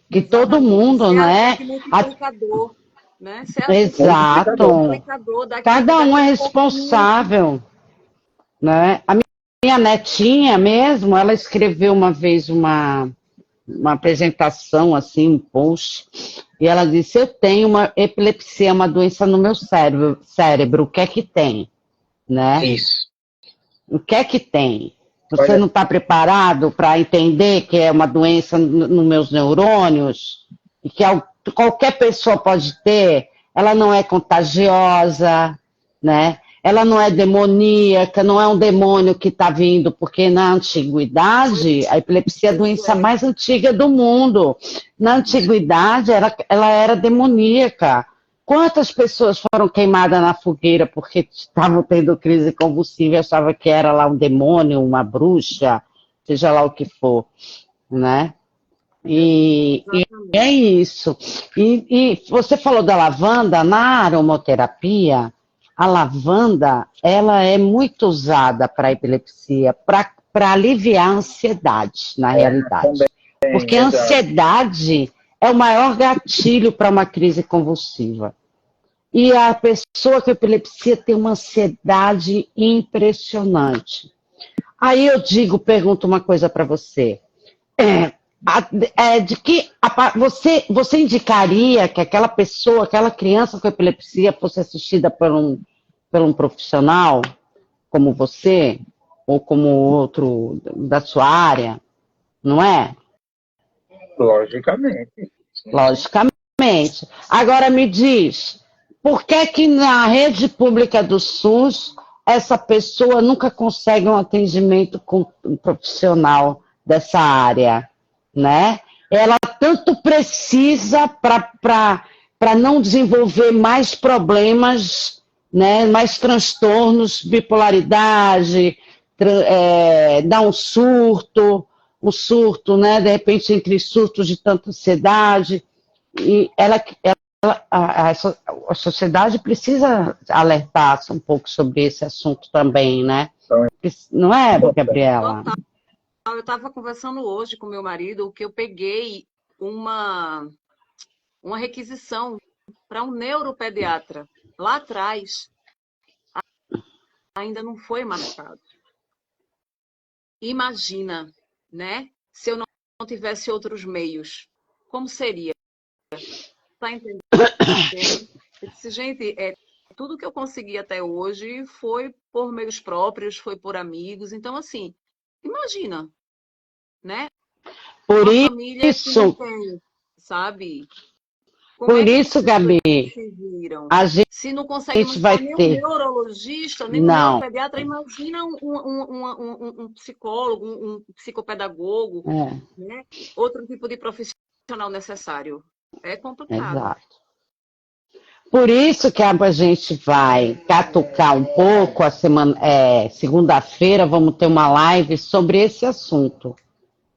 Que todo mundo, ser né? agente multiplicador, né? Ser agente Exato. multiplicador Cada um é daquele responsável, né? A minha netinha mesmo, ela escreveu uma vez uma apresentação, assim, um post, e ela disse, eu tenho uma epilepsia, uma doença no meu cérebro, o que é que tem, né? Isso. O que é que tem? Você Olha, não está preparado para entender que é uma doença nos meus neurônios e que qualquer pessoa pode ter? Ela não é contagiosa, né? Ela não é demoníaca, não é um demônio que está vindo, porque na antiguidade a epilepsia é a doença mais antiga do mundo. Na antiguidade ela era demoníaca. Quantas pessoas foram queimadas na fogueira porque estavam tendo crise convulsiva e achavam que era lá um demônio, uma bruxa, seja lá o que for, né? E é isso. E você falou da lavanda, na aromaterapia, a lavanda, ela é muito usada para epilepsia, para aliviar a ansiedade, na realidade. Porque a exato. ansiedade é o maior gatilho para uma crise convulsiva. E a pessoa com epilepsia tem uma ansiedade impressionante. Aí eu pergunto uma coisa para você. Você indicaria que aquela pessoa, aquela criança com epilepsia fosse assistida por um profissional como você, ou como outro da sua área, não é? Logicamente. Logicamente. Agora me diz, por que que na rede pública do SUS essa pessoa nunca consegue um atendimento com um profissional dessa área, né? Ela tanto precisa para não desenvolver mais problemas, né? Mais transtornos, bipolaridade, dar um surto, né? De repente entre surtos de tanta ansiedade. E a sociedade precisa alertar um pouco sobre esse assunto também, né? Então, Não é, importante. Gabriela? total. Eu estava conversando hoje com meu marido que eu peguei uma requisição para um neuropediatra. lá atrás ainda não foi marcado. Imagina, né? Se eu não tivesse outros meios, como seria? Tá entendendo? Eu disse, gente, tudo que eu consegui até hoje foi por meios próprios, foi por amigos. Então, assim, imagina, né? Por Uma família que não isso, tem, sabe? Como por é que essas isso, pessoas Gabi, se viram? a gente Se não conseguem vai buscar nem um ter. neurologista, nem um Não, neuropediatra, imagina um psicólogo, um psicopedagogo, é, né? Outro tipo de profissional necessário. É complicado. exato. Por isso que a gente vai catucar um pouco a semana, segunda-feira vamos ter uma live sobre esse assunto.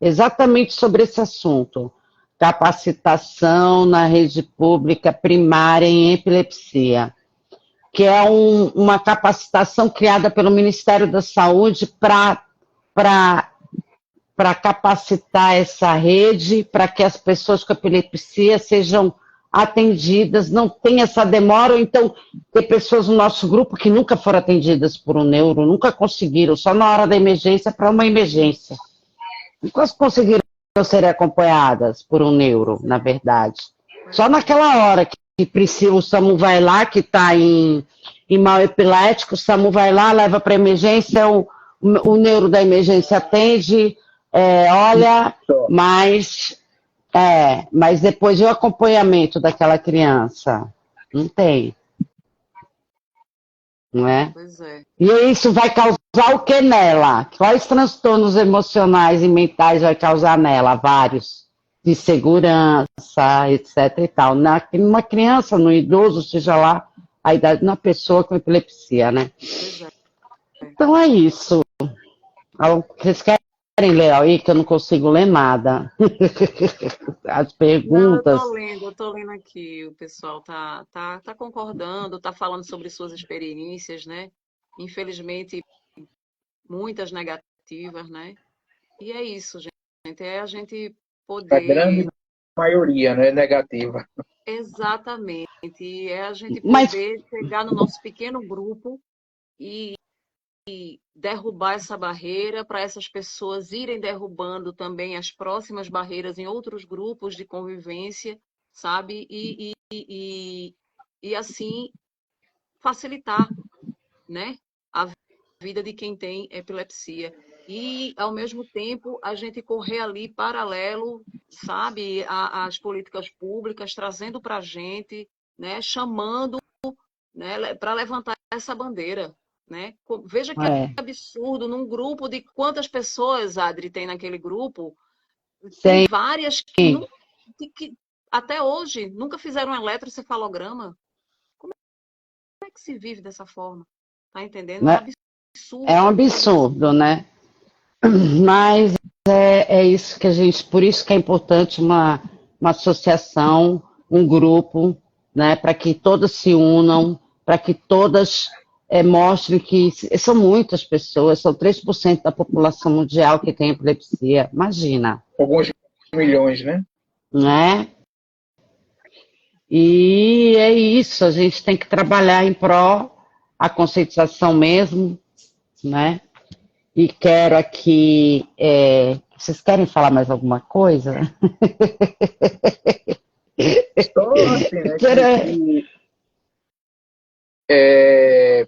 Exatamente sobre esse assunto. Capacitação na rede pública primária em epilepsia, que é uma capacitação criada pelo Ministério da Saúde para capacitar essa rede, para que as pessoas com epilepsia sejam atendidas, não tenha essa demora, ou então ter pessoas no nosso grupo que nunca foram atendidas por um neuro, nunca conseguiram, só na hora da emergência para uma emergência. Nunca conseguiram ser acompanhadas por um neuro, na verdade. Só naquela hora que precisa, o SAMU vai lá, que está em mal epilético, o SAMU vai lá, leva para emergência, o neuro da emergência atende, olha, Só. mas depois e o acompanhamento daquela criança? Não tem, não é? Pois é. E isso vai causar o que nela? Quais transtornos emocionais e mentais vai causar nela? Vários. De segurança, etc. e tal. Numa criança, no idoso, seja lá a idade de uma pessoa com epilepsia, né? Pois é. Então é isso. Vocês querem ler aí, que eu não consigo ler nada. As Não, perguntas. eu tô lendo aqui, o pessoal tá concordando, tá falando sobre suas experiências, né? Infelizmente, muitas negativas, né? E é isso, gente, é a gente A grande poder, maioria, né, negativa. exatamente, é a gente Mas poder chegar no nosso pequeno grupo e derrubar essa barreira para essas pessoas irem derrubando também as próximas barreiras em outros grupos de convivência, sabe? E assim facilitar, né, a vida de quem tem epilepsia. E, ao mesmo tempo, a gente correr ali paralelo, sabe, às políticas públicas, trazendo para a gente, né, chamando, né, para levantar essa bandeira, né? Veja que é, absurdo, num grupo de quantas pessoas, Adri, tem naquele grupo? Tem tem. várias que até hoje nunca fizeram um eletrocefalograma. Como é que se vive dessa forma? Tá entendendo? É um Né? É um absurdo. absurdo, né? Mas é isso que a gente, por isso que é importante uma associação, um grupo, né, para que todas se unam, para que todas mostrem que são muitas pessoas, são 3% da população mundial que tem epilepsia, imagina, Alguns milhões, né? né? E é isso, a gente tem que trabalhar em pró a conscientização mesmo, né? E quero aqui. Vocês querem falar mais alguma coisa? Só assim, né, Quero- é,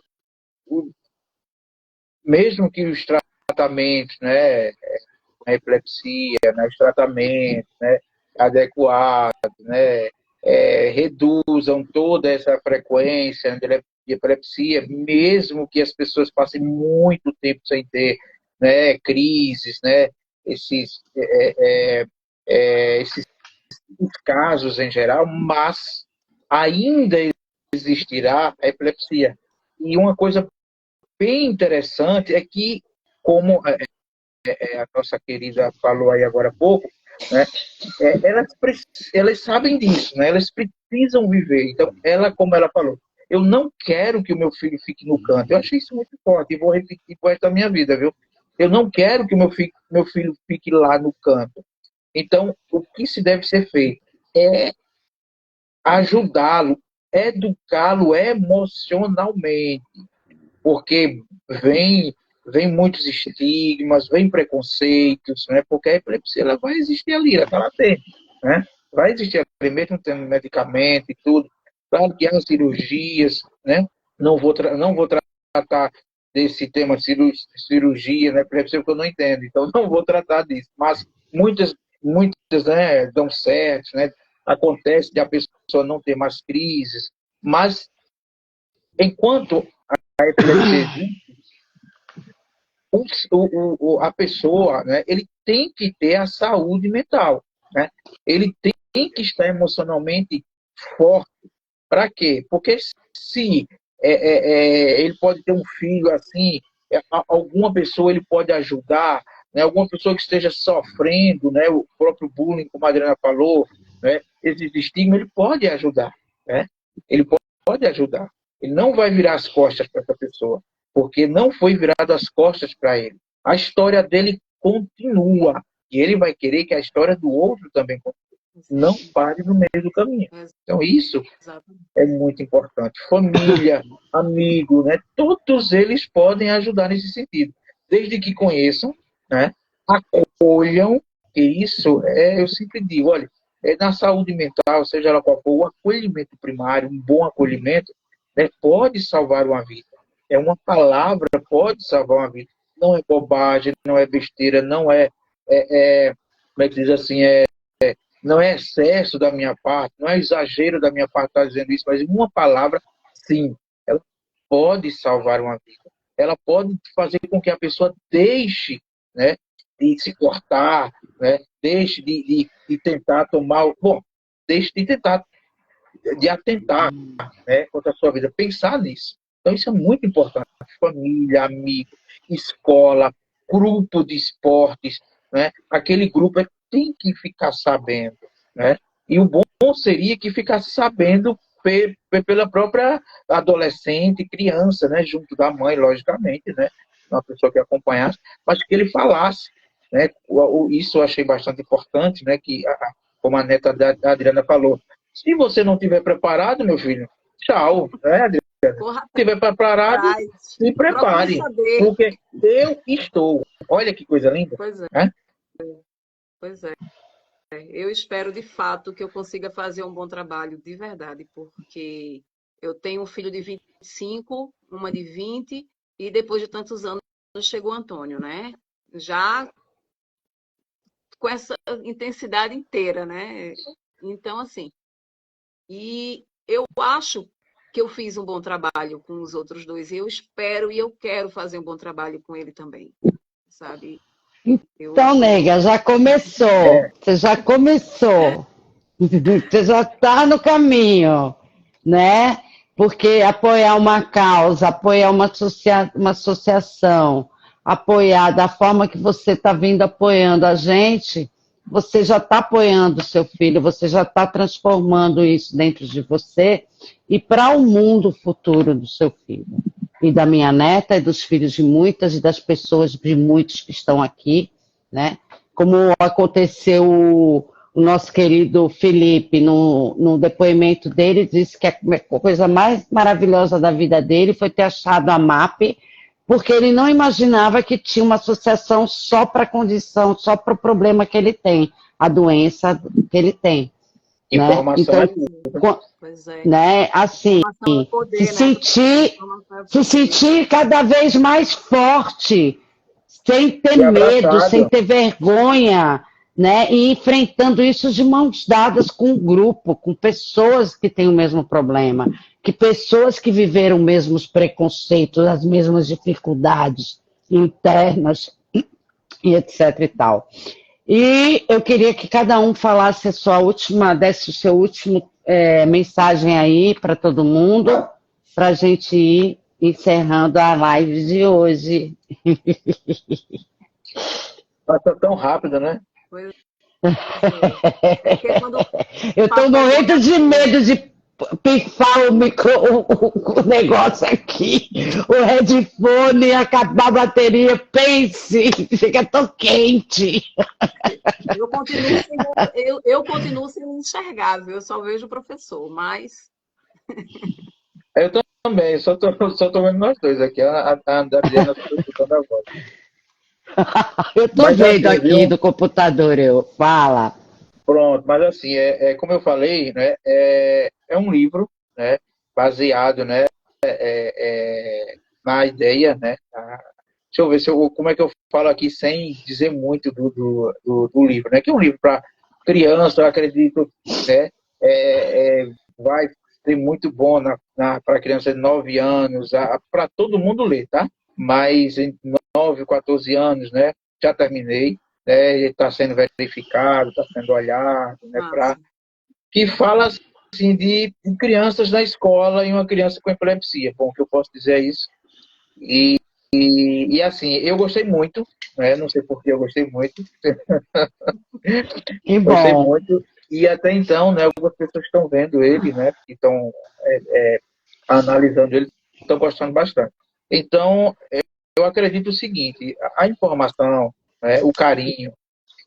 mesmo que os tratamentos, né, na epilepsia, né, os tratamentos, né, adequados, né, reduzam toda essa frequência de epilepsia, mesmo que as pessoas passem muito tempo sem ter, né, crises, né, esses, esses casos em geral, mas ainda existirá a epilepsia. E uma coisa bem interessante é que, como a nossa querida falou aí agora há pouco, né, elas sabem disso, né, elas precisam viver. Então, como ela falou, eu não quero que o meu filho fique no canto. Eu achei isso muito forte e vou repetir com esta minha vida, viu? Eu não quero que o meu filho fique lá no canto. Então, o que se deve ser feito é ajudá-lo educá-lo emocionalmente, porque vem muitos estigmas, vem preconceitos, né? Porque a epilepsia ela vai existir ali, ela está latente, né? Vai existir ali, mesmo tendo medicamento e tudo. Claro que há cirurgias, né? Não vou tratar desse tema de cirurgia, né? Epilepsia, porque eu não entendo, então não vou tratar disso. Mas muitas, né, dão certo, né? Acontece de a pessoa não ter mais crises, mas enquanto a epilepsia existe, a pessoa, né, ele tem que ter a saúde mental, né? Ele tem que estar emocionalmente forte. Para quê? Porque se ele pode ter um filho assim, alguma pessoa ele pode ajudar, né? Alguma pessoa que esteja sofrendo, né? O próprio bullying, como a Adriana falou, né? Esse estigma, ele pode ajudar, né? Ele pode ajudar. Ele não vai virar as costas para essa pessoa, porque não foi virado as costas para ele. A história dele continua. E ele vai querer que a história do outro também continue. Não pare no meio do caminho. Então, isso é muito importante. Família, amigo, né? Todos eles podem ajudar nesse sentido. Desde que conheçam, né? Acolham, que isso eu sempre digo, olha, na saúde mental, seja ela qual for, o acolhimento primário, um bom acolhimento, né, pode salvar uma vida. É uma palavra, pode salvar uma vida. Não é bobagem, não é besteira, não como é que diz assim, não é excesso da minha parte, não é exagero da minha parte estar dizendo isso, mas uma palavra, sim, ela pode salvar uma vida. Ela pode fazer com que a pessoa deixe, né, de se cortar, né, deixe de tentar tomar... Bom, deixe de tentar, de atentar, né, contra a sua vida. Pensar nisso. Então, isso é muito importante. Família, amigo, escola, grupo de esportes, né? Aquele grupo tem que ficar sabendo, né? E o bom seria que ficasse sabendo pela própria adolescente, criança, né? Junto da mãe, logicamente, né? Uma pessoa que acompanhasse, mas que ele falasse, né? Isso eu achei bastante importante, né? Que, como a neta da Adriana falou, se você não estiver preparado, meu filho, tchau, né, Adriana? Corra Se estiver preparado, atrás. se prepare, Procure saber. porque eu estou. Olha que coisa linda. Pois é, Né? pois é. Eu espero de fato que eu consiga fazer um bom trabalho de verdade, porque eu tenho um filho de 25, uma de 20, e depois de tantos anos chegou o Antônio, né? Já com essa intensidade inteira, né? Então, assim, e eu acho que eu fiz um bom trabalho com os outros dois, e eu espero e eu quero fazer um bom trabalho com ele também, sabe? Então, nega, já começou. Você já começou. Você já está no caminho, né? Porque apoiar uma causa, apoiar uma associação, apoiar da forma que você está vindo apoiando a gente, você já está apoiando o seu filho, você já está transformando isso dentro de você e para o mundo futuro do seu filho. E da minha neta e dos filhos de muitas e das pessoas de muitos que estão aqui, né? Como aconteceu o nosso querido Felipe, no depoimento dele, disse que a coisa mais maravilhosa da vida dele foi ter achado a MAP, porque ele não imaginava que tinha uma associação só para a condição, só para o problema que ele tem, a doença que ele tem. Informação né? é tudo. Pois é. Né? Assim, poder, se sentir cada vez mais forte, sem ter E medo, abraçado. sem ter vergonha, né? E enfrentando isso de mãos dadas com o grupo, com pessoas que têm o mesmo problema, que pessoas que viveram os mesmos preconceitos, as mesmas dificuldades internas e etc e tal. E eu queria que cada um falasse a sua última, desse o seu último mensagem aí para todo mundo, para a gente ir encerrando a live de hoje. Passa tão rápido, né? Pois é. Eu estou morrendo de medo de pifar o negócio aqui, o headphone e acabar a bateria, pense, fica tão quente. Eu continuo sem enxergar, viu? Eu só vejo o professor, mas Eu também, só tô vendo nós dois aqui. A Adriana só tô escutando a voz. Eu tô Mas vendo assim, aqui viu? do computador, eu. Fala. Pronto, mas assim, como eu falei, né, é um livro, né, baseado, né, na ideia, né, deixa eu ver como é que eu falo aqui sem dizer muito do livro, né, que é um livro para criança, eu acredito, né, vai ser muito bom para criança de 9 anos, para todo mundo ler, tá? Mas em 9, 14 anos, né, já terminei, né, está sendo verificado, está sendo olhado, né, Massa. que fala assim de crianças na escola e uma criança com epilepsia. Bom, o que eu posso dizer é isso. E assim, eu gostei muito, né, não sei por que eu gostei muito, Que gostei bom. muito, e até então, né, algumas pessoas estão vendo ele, né, que estão analisando ele, estão gostando bastante. Então, eu acredito o seguinte, a informação, né, o carinho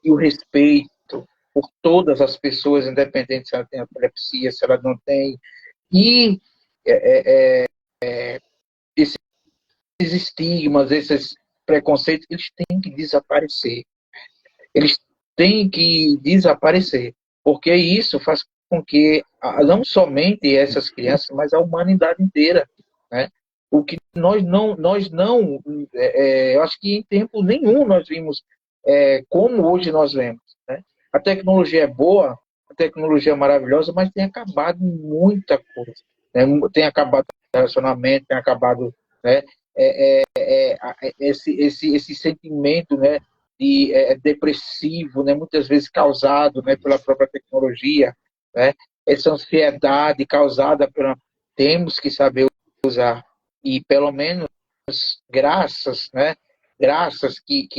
e o respeito por todas as pessoas, independente se ela tem epilepsia, se ela não tem, e esses estigmas, esses preconceitos, eles têm que desaparecer. Eles têm que desaparecer, porque isso faz com que não somente essas crianças, mas a humanidade inteira, né? O que nós não, eu acho que em tempo nenhum nós vimos como hoje nós vemos, né? A tecnologia é boa, a tecnologia é maravilhosa, mas tem acabado muita coisa, né? Tem acabado relacionamento, tem acabado, né? Esse sentimento, né? Depressivo, né, muitas vezes causado, né, pela própria tecnologia, né, essa ansiedade causada pela... Temos que saber usar, e pelo menos graças, né, graças que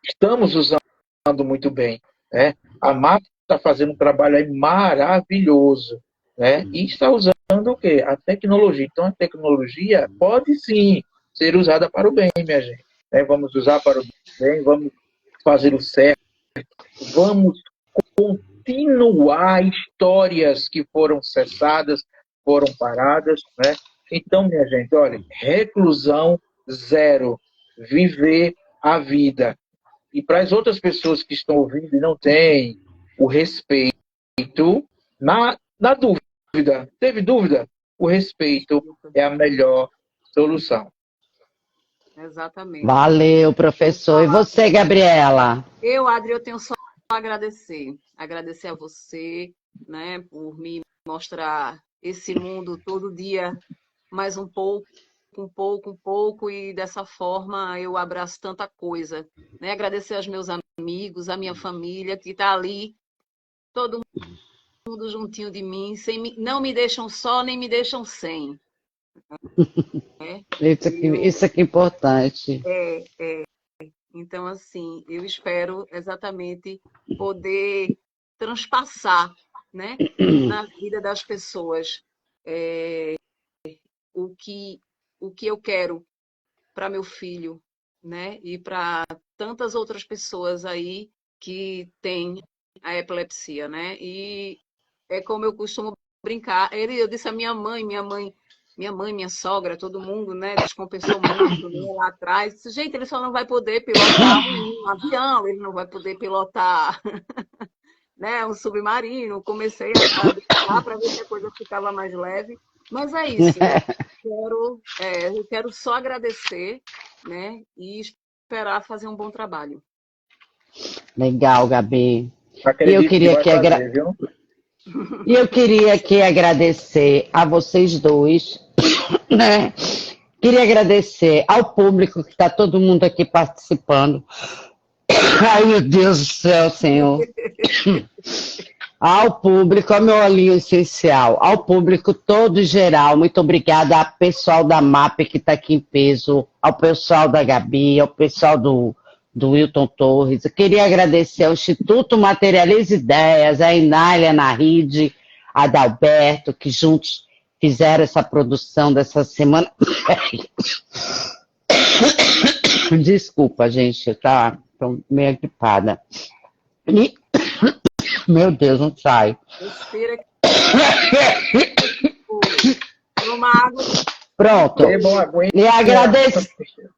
estamos usando muito bem, né, a MAP está fazendo um trabalho aí maravilhoso, né, e está usando o quê? A tecnologia. Então, a tecnologia pode sim ser usada para o bem, minha gente. Né? Vamos usar para o bem, vamos fazer o certo, vamos continuar histórias que foram cessadas, foram paradas, né? Então, minha gente, olha, reclusão zero, viver a vida. E para as outras pessoas que estão ouvindo e não têm o respeito, na dúvida, teve dúvida? O respeito é a melhor solução. Exatamente. Valeu, professor. E Falar você, Gabriela? Adri, eu tenho só a agradecer. Agradecer a você, né, por me mostrar esse mundo todo dia, mais um pouco, um pouco, um pouco, e dessa forma eu abraço tanta coisa. Né? Agradecer aos meus amigos, à minha família, que está ali, todo mundo juntinho de mim, não me deixam só, nem me deixam sem. Né? Isso aqui é importante. É, então, assim, eu espero exatamente poder transpassar, né, na vida das pessoas o que, o que eu quero para meu filho, né, e para tantas outras pessoas aí que têm a epilepsia, né? E é como eu costumo brincar. Eu disse à minha sogra, todo mundo, né, descompensou muito, né, lá atrás. Disse, gente, ele só não vai poder pilotar um avião, ele não vai poder pilotar, né, um submarino. Comecei a brincar para ver se a coisa ficava mais leve. Mas é isso. Eu quero só agradecer, né, e esperar fazer um bom trabalho. Legal, Gabi. E eu Acredito que queria vai aqui fazer, viu? agradecer a vocês dois, né? Queria agradecer ao público que está todo mundo aqui participando. Ai, meu Deus do céu, Senhor. Ao público, ao meu olhinho essencial, ao público todo geral, muito obrigada ao pessoal da MAP que está aqui em peso, ao pessoal da Gabi, ao pessoal do Wilton Torres. Eu queria agradecer ao Instituto Materializa Ideias, a Inália Naride, a Adalberto, que juntos fizeram essa produção dessa semana. Desculpa, gente, tô meio gripada. Meu Deus, não sai. Respira. uma água. Pronto. E agradeço.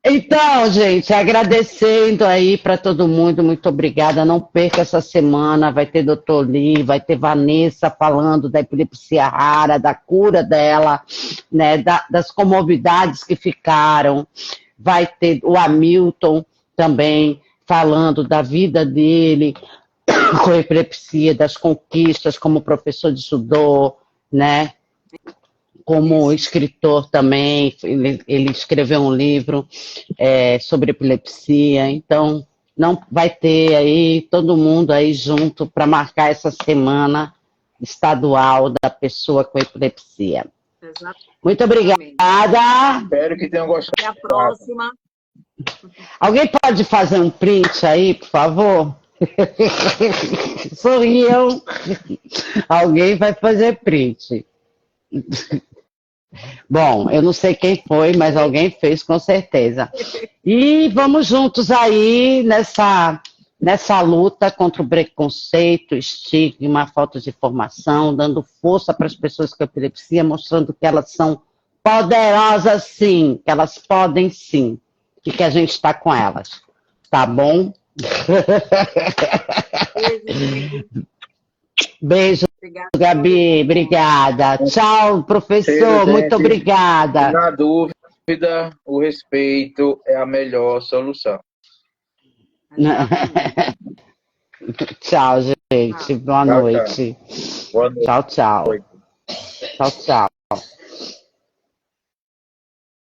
Então, gente, agradecendo aí para todo mundo, muito obrigada. Não perca essa semana, vai ter Dr. Lee, vai ter Vanessa falando da epilepsia rara, da cura dela, né, das comorbidades que ficaram. Vai ter o Hamilton também falando da vida dele com epilepsia, das conquistas como professor de judô, né? Como escritor também, ele escreveu um livro sobre epilepsia, então não vai ter aí todo mundo aí junto para marcar essa semana estadual da pessoa com epilepsia. Exatamente. Muito obrigada. Espero que tenham gostado. Até a próxima. Alguém pode fazer um print aí, por favor? Sorriam. Alguém vai fazer print. Bom, eu não sei quem foi, mas alguém fez com certeza. E vamos juntos aí nessa luta contra o preconceito, estigma, falta de informação, dando força para as pessoas com epilepsia, mostrando que elas são poderosas sim, que elas podem sim, e que a gente está com elas. Tá bom? Beijo, obrigada, Gabi. Obrigada. Tchau, professor. Muito obrigada. Na dúvida, o respeito é a melhor solução. Tchau, gente. Boa noite. Boa noite. Tchau, tchau. Tchau, tchau.